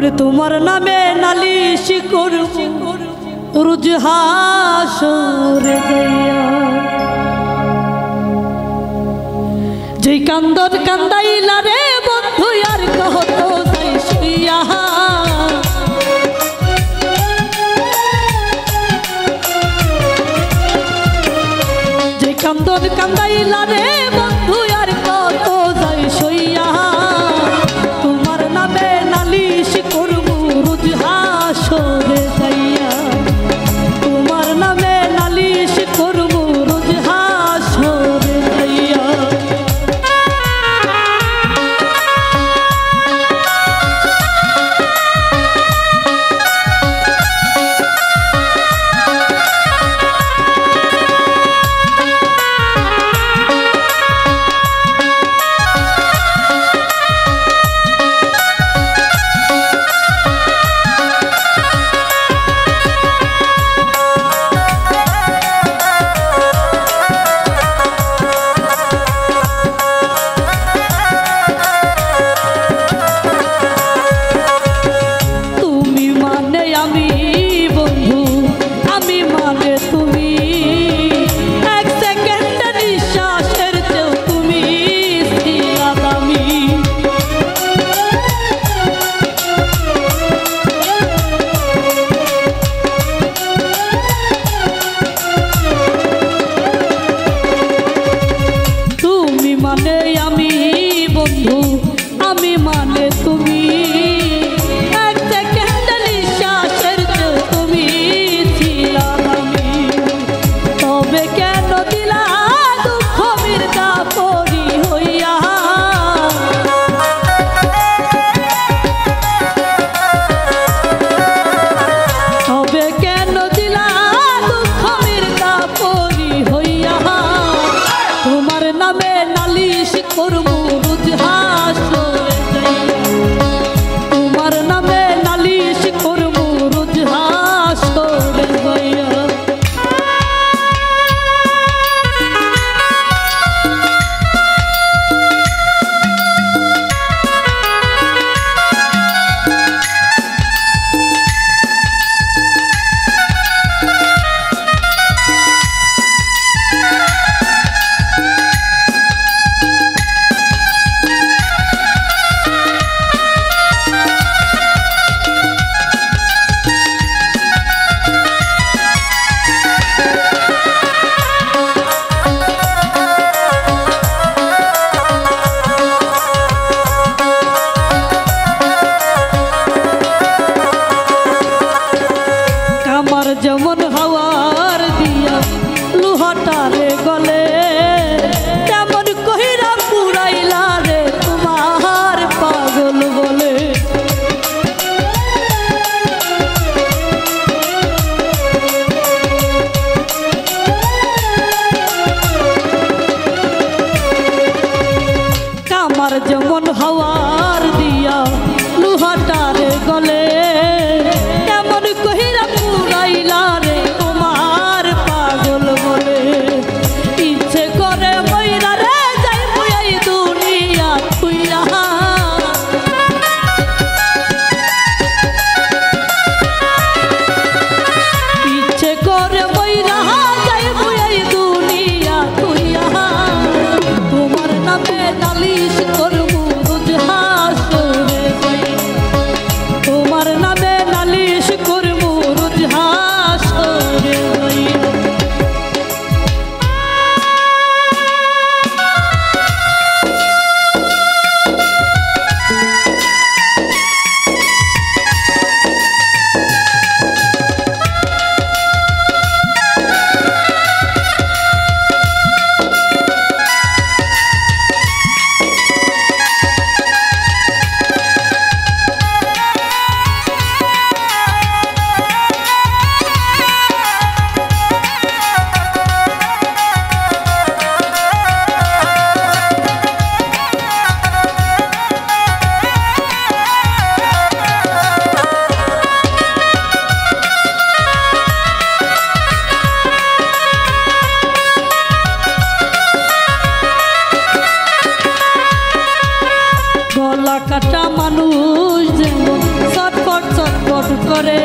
ওরে তোমার নামে নালিশ করব রোজ হাসরে যাইয়া, যেই কান্দন কান্দাইলা রে বন্ধু আর কত যাই শুইয়া, যেই কান্দন কান্দাইলা রে বন্ধু আর কত যাই শুইয়া, তোমার নামে নালিশ করব রোজ হাসরে যাইয়া, তোমার নামে নালিশ করব রোজ হাসরে যাইয়া। যেমন হাওয়ার দিয়া লোহাটারে গলে, তেমন কহিরা পুরাইলা রে তোমার পাগল বলে, কামার যেমন হাওয়ার দিয়া লোহাটারে গলে, তেমন কহিরা পুরাইলা রে তোমার পাগল বলে, ইচ্ছে করে মইরা রে যাই মুই দুনিয়া তুইয়া, ইচ্ছে করে মইরা যাই মুই দুনিয়া তুইয়া, তোমার নামে নালিশ করব রোজ হাসরে যাইয়া, তোমার নামে নালিশ করব রোজ হাসরে যাইয়া। কাটা মানুষ যেমন ছটফট ছটফট করে